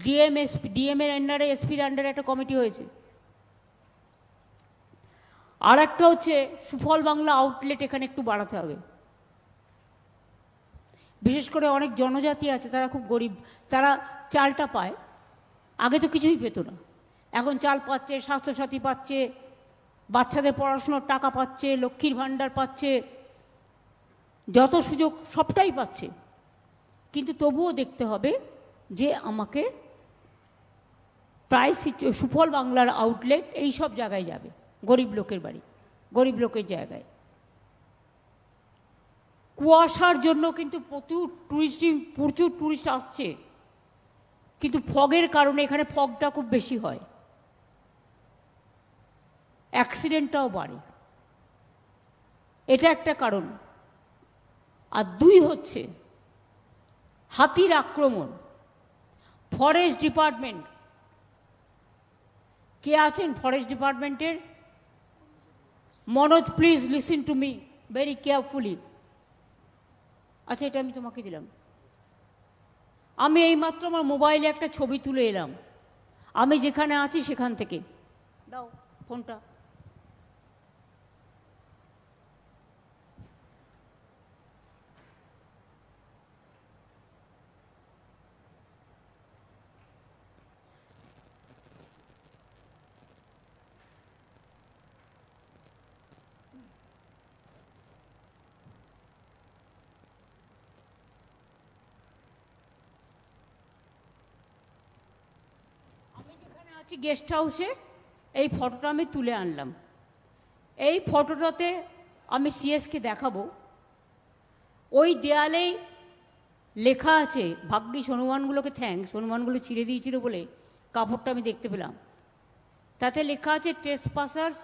DM এর আন্ডারে, এসপির আন্ডারে একটা কমিটি হয়েছে। আর একটা হচ্ছে সুফল বাংলা আউটলেট এখানে একটু বাড়াতে হবে। বিশেষ করে অনেক জনজাতি আছে, তারা খুব গরিব, তারা চালটা পায়, আগে তো কিছুই পেত না, এখন চাল পাচ্ছে, স্বাস্থ্যসাথী পাচ্ছে, বাচ্চাদের পড়াশোনার টাকা পাচ্ছে, লক্ষ্মীর ভাণ্ডার পাচ্ছে, যত সুযোগ সবটাই পাচ্ছে। কিন্তু তবুও দেখতে হবে যে আমাকে প্রায় সুফল বাংলার আউটলেট এই সব জায়গায় যাবে, গরিব লোকের বাড়ি, গরিব লোকের জায়গায়। কুয়াশার জন্য কিন্তু প্রচুর টুরিস্ট আসছে, কিন্তু ফগের কারণে এখানে ফগটা খুব বেশি হয়, অ্যাক্সিডেন্টটাও বাড়ে, এটা একটা কারণ। আর দুই হচ্ছে হাতির আক্রমণ। ফরেস্ট ডিপার্টমেন্ট, কে আছেন ফরেস্ট ডিপার্টমেন্টের? Manoj, please listen to me very carefully. আচ্ছা, এটা আমি তোমাকে দিলাম। আমি এইমাত্র আমার মোবাইলে একটা ছবি তুলে এলাম, আমি যেখানে আছি সেখান থেকে। দাও ফোনটা। গেস্ট হাউসে এই ফটোটা আমি তুলে আনলাম। এই ফটোটাতে আমি সিএসকে দেখাবো। ওই দেয়ালেই লেখা আছে, ভাগ্যিস হনুমানগুলোকে থ্যাঙ্কস, হনুমানগুলো ছিঁড়ে দিয়েছিল বলে কাপড়টা আমি দেখতে পেলাম। তাতে লেখা আছে ট্রেসপাসার্স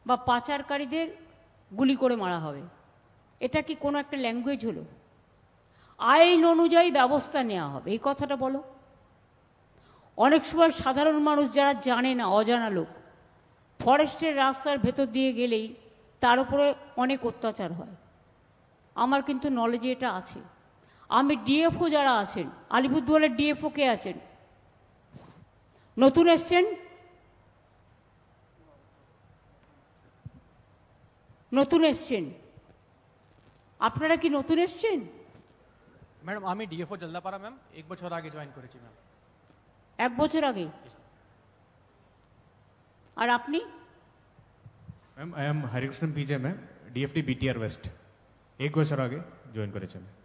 বা পাচারকারীদের গুলি করে মারা হবে। এটা কি কোনো একটা ল্যাঙ্গুয়েজ হলো? আইন অনুযায়ী ব্যবস্থা নেওয়া হবে, এই কথাটা বলো। অনেক সময় সাধারণ মানুষ যারা জানে না, অজানা লোক, ফরেস্টের রাস্তার ভেতর দিয়ে গেলেই তার উপরে অনেক অত্যাচার হয়। আমার কিন্তু নলেজে এটা আছে। আমি ডিএফও যারা আছেন, আলিপুরদুয়ারের ডিএফও কে আছেন? নতুন এসছেন? নতুন এসছেন আপনারা কি নতুন এসছেন? ম্যাডাম আমি ডিএফও জলদাপাড়া ম্যাম, 1 বছর আগে জয়েন করেছি ম্যাম। 1 বছর আগে? আর আপনি? Ma'am I am Harikrishna PJ ma'am, DFT BTR West, 1 বছর আগে জয়েন করেছি ম্যাম।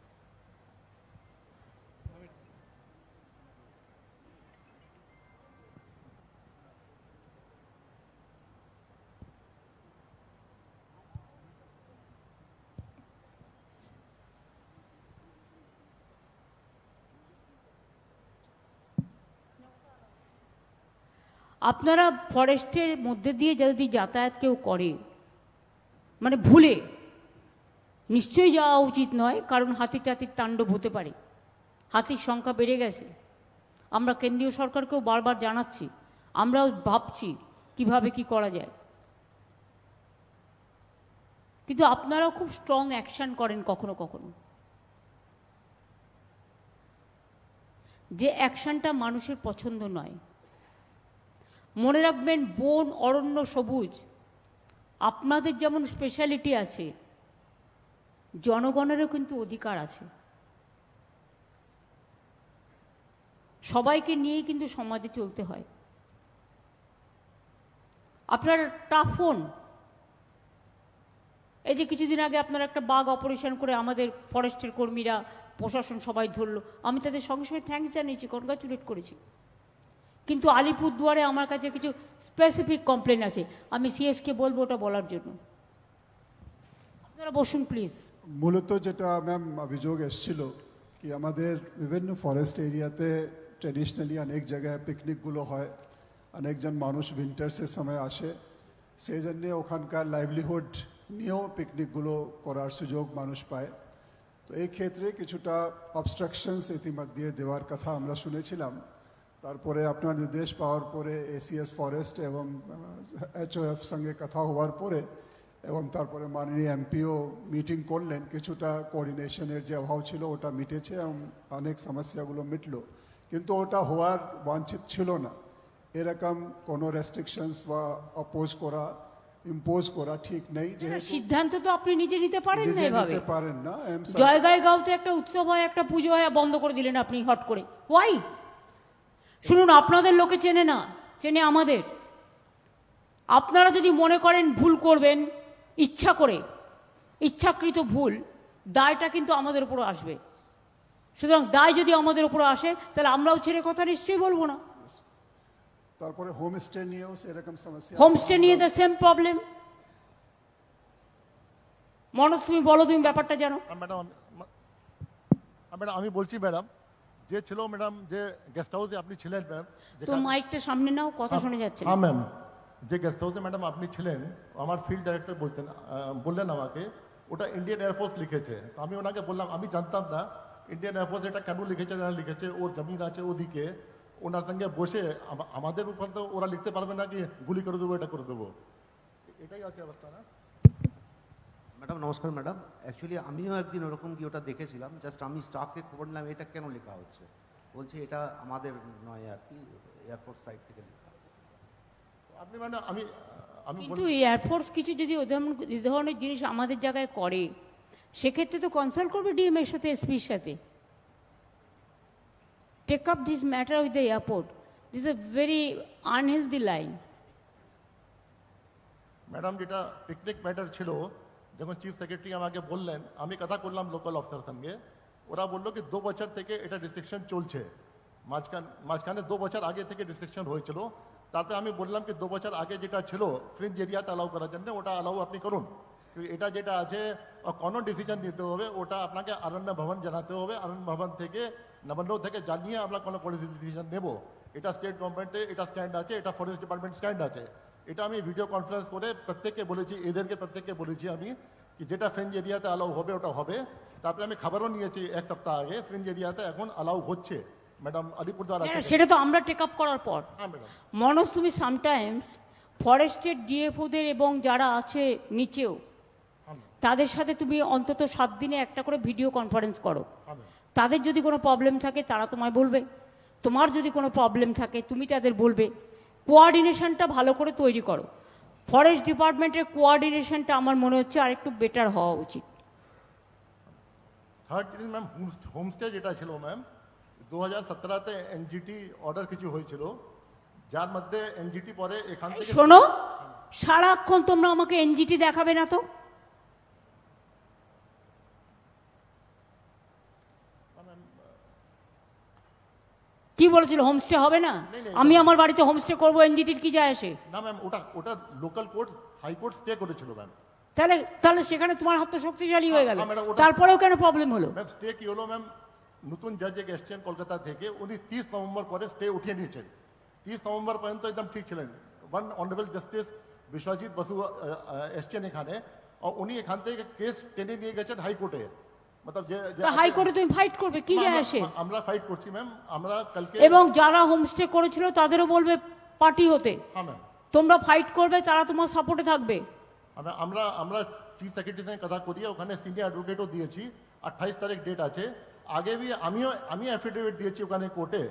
আপনারা ফরেস্টের মধ্যে দিয়ে যদি যাতায়াত কেউ করে, মানে ভুলে, নিশ্চয়ই যাওয়া উচিত নয়, কারণ হাতি টাতির তাণ্ডব হতে পারে, হাতির সংখ্যা বেড়ে গেছে। আমরা কেন্দ্রীয় সরকারকেও বারবার জানাচ্ছি, আমরাও ভাবছি কিভাবে কি করা যায়। কিন্তু আপনারাও খুব স্ট্রং অ্যাকশন করেন কখনো কখনো, যে অ্যাকশনটা মানুষের পছন্দ নয়। মনে রাখবেন, বন, অরণ্য, সবুজ আপনাদের যেমন স্পেশালিটি আছে, জনগণেরও কিন্তু অধিকার আছে। সবাইকে নিয়েই কিন্তু সমাজে চলতে হয়। আপনারা টাফ হন। এই যে কিছুদিন আগে আপনারা একটা বাঘ অপারেশন করে আমাদের ফরেস্টের কর্মীরা, প্রশাসন সবাই ধরলো, আমি তাদের সঙ্গে সঙ্গে থ্যাঙ্কস জানিয়েছি, কনগ্রাচুলেট করেছি। কিন্তু আলিপুরদুয়ারে আমার কাছে কিছু স্পেসিফিক কমপ্লেন আছে, আমি সিএসকে বলবো ওটা বলার জন্য। আপনারা বসুন প্লিজ। মূলত যেটা ম্যাম অভিযোগ এসেছিল কি আমাদের বিভিন্ন ফরেস্ট এরিয়াতে ট্রেডিশনালি অনেক জায়গায় পিকনিকগুলো হয়, অনেকজন মানুষ উইন্টার্সের সময় আসে, সেই জন্যে ওখানকার লাইভলিহুড নিয়েও পিকনিকগুলো করার সুযোগ মানুষ পায়। তো এই ক্ষেত্রে কিছুটা অবস্ট্রাকশনস ইতিমধ্যে দেওয়ার কথা আমরা শুনেছিলাম। তারপরে আপনার নির্দেশ পাওয়ার পরে এসিএস ফরেস্ট এবং এইচওএফ সঙ্গে কথা হওয়ার পরে এবং তারপরে মাননীয় এমপিও মিটিং করলেন, কিছুটা কোঅর্ডিনেশনের যে অভাব ছিল ওটা মিটেছে এবং অনেক সমস্যাগুলো মিটলো। কিন্তু ওটা হওয়ার বাঞ্ছিত ছিল না। এরকম কোনো রেস্ট্রিকশনস বা অপোজ করা ইম্পোজ করা ঠিক নেই, যেহেতু সিদ্ধান্ত তো আপনি নিজে নিতে পারেন না নিজে এভাবে। নিতে পারেন না। জয়গাই গাঁওতে একটা উৎসব হয়, একটা পুজো হয়, বন্ধ করে দিলেন আপনি হট করে। ওয়াই? শুনুন, আপনাদের লোকে চেনে না, চেনে আমাদের। আপনারা যদি মনে করেন ভুল করবেন ইচ্ছা করে, ইচ্ছাকৃত ভুল, দায়টা কিন্তু আমাদের উপর আসবে। সুতরাং দায় যদি আমাদের উপর আসে, তাহলে আমরাও ছেড়ে কথা নিশ্চয়ই বলবো না। তারপরে হোমস্টে নিয়েও সেরকম সমস্যা। হোমস্টে নিয়ে দ্য সেম প্রবলেম। মনোজ, তুমি বলো, তুমি ব্যাপারটা জানো। ম্যাডাম আমি বলছি ম্যাডাম, যে ছিল ম্যাডাম যে গেস্ট হাউসে আপনি ছিলেন ম্যাম, তো মাইকটা সামনে নাও, কথা শোনা যাচ্ছে না। হ্যাঁ ম্যাম, যে গেস্ট হাউসে ম্যাডাম আপনি ছিলেন, আমার ফিল্ড ডাইরেক্টর বললেন আমাকে ওটা ইন্ডিয়ান এয়ারফোর্স লিখেছে। তো আমি ওনাকে বললাম আমি জানতাম না ইন্ডিয়ান এয়ারফোর্স এটা কেন লিখেছে, না লিখেছে, ওর জমিন আছে ওদিকে, ওনার সঙ্গে বসে আমাদের উপর তো ওরা লিখতে পারবে না কি গুলি করে দেবো, এটা করে দেবো, এটাই আছে অবস্থা না। ম্যাডাম নমস্কার ম্যাডাম, অ্যাকচুয়ালি আমিও একদিন ওরকম কি ওটা দেখেছিলাম, জাস্ট আমি স্টাফকে খবর নিলাম এটা কেন লেখা হচ্ছে, বলছে এটা আমাদের নয় আর কি, এয়ারফোর্স সাইড থেকে লেখা আছে। আপনি মানে আমি কিন্তু এয়ারফোর্স কিছু যদি এই ধরনের জিনিস আমাদের জায়গায় করে, সেক্ষেত্রে তো কনসাল্ট করবে ডিএম এর সাথে, এসপির সাথে। Take up this matter with the airport. This a very unhealthy line. Madam যেটা পিকনিক ম্যাটার ছিল, যখন চিফ সেক্রেটারি আমাকে বললেন, আমি কথা করলাম লোকাল অফিসার সঙ্গে, ওরা বললো কি 2 বছর থেকে এটা রিস্ট্রিকশন চলছে, মাঝখানে 2 বছর আগে থেকে রিস্ট্রিকশন হয়েছিল। তারপরে আমি বললাম কি 2 বছর আগে যেটা ছিল ফ্রিঞ্জ এরিয়াতে অ্যালাউ করার জন্য, ওটা অ্যালাউ আপনি করুন। এটা যেটা আছে কোনো ডিসিশন নিতে হবে ওটা আপনাকে আরণ্য ভবন জানাতে হবে, আরণ্য ভবন থেকে নবান্ন থেকে জানিয়ে আমরা কোনো পলিসি ডিসিশন নেব। এটা স্টেট গভর্নমেন্টে এটা স্ট্যান্ড আছে, এটা ফরেস্ট ডিপার্টমেন্ট স্ট্যান্ড আছে। এটা আমি ভিডিও কনফারেন্স করে প্রত্যেককে বলেছি, এদেরকে প্রত্যেককে বলেছি আমি কি যেটা ফ্রিঞ্জ এরিয়াতে অ্যালাউ হবে ওটা হবে। তারপরে আমি খবরও নিয়েছি 1 সপ্তাহ আগে ফ্রিঞ্জ এরিয়াতে এখন অ্যালাউ হচ্ছে ম্যাডাম, আলিপুরদুয়ার আছে। সেটা তো আমরা টেক আপ করার পর। হ্যাঁ ম্যাডাম। মনোজ, তুমি সামটাইমস ফরেস্টের ডিএফওদের এবং যারা আছে নিচেও, তাদের সাথে তুমি অন্তত 7 দিনে একটা করে ভিডিও কনফারেন্স করো। তাদের যদি কোনো প্রবলেম থাকে তারা তোমায় বলবে, তোমার যদি কোনো প্রবলেম থাকে তুমি তাদের বলবে। কোঅর্ডিনেশনটা ভালো করে তৈরি করো। ফরেস্ট ডিপার্টমেন্টের কোঅর্ডিনেশনটা আমার মনে হচ্ছে আরেকটু বেটার হওয়া উচিত। থার্ড জিনিস ম্যাম, হোমস্টে যেটা ছিল ম্যাম 2017-তে এনজিটি অর্ডার কিছু হয়েছিল, যার মধ্যে এনজিটি পরে এখান থেকে শোনো, সারাক্ষণ তোমরা আমাকে এনজিটি দেখাবে না তো। কি বলেছিল, হোমস্টে হবে না? আমি আমার বাড়িতে হোমস্টে করবো, এনজিটির কি যায় আসে? না ম্যাম, ওটা লোকাল কোর্ট হাইকোর্ট স্টে করেছিল ম্যাম। তাহলে তাহলে সেখানে তোমার হাত তো শক্তিশালী হয়ে গেল, হ্যাঁ, ম্যাডাম, ওটা- তারপরেও কেন প্রবলেম হলো? ম্যাম স্টে কি হলো ম্যাম, নতুন জাজ এক এসছেন কলকাতা থেকে, উনি 30 নভেম্বর পরে স্টে উঠিয়ে নিয়েছেন। 30 নভেম্বর পর্যন্ত একদম ঠিক ছিলেন। One honourable justice Biswajit Basu এসছেন এখানে, উনি এখান থেকে কেস টেনে নিয়ে গেছেন হাইকোর্টে। মতলব যে হাইকোর্টে তুমি ফাইট করবে, কি যায় আসে? আমরা ফাইট করছি ম্যাম, আমরা কালকে। এবং যারা হোমস্টে করেছিল তাদেরও বলবে পার্টি হতে। হ্যাঁ ম্যাম, তোমরা ফাইট করবে, তারা তোমার সাপোর্টে থাকবে। আমরা চিফ সেক্রেটারির সঙ্গে কথা করিয়ে ওখানে সিনিয়র অ্যাডভোকেটও দিয়েছি। 28 তারিখ ডেট আছে। আগে আমি অ্যাফিডেভিট দিয়েছি ওখানে কোর্টে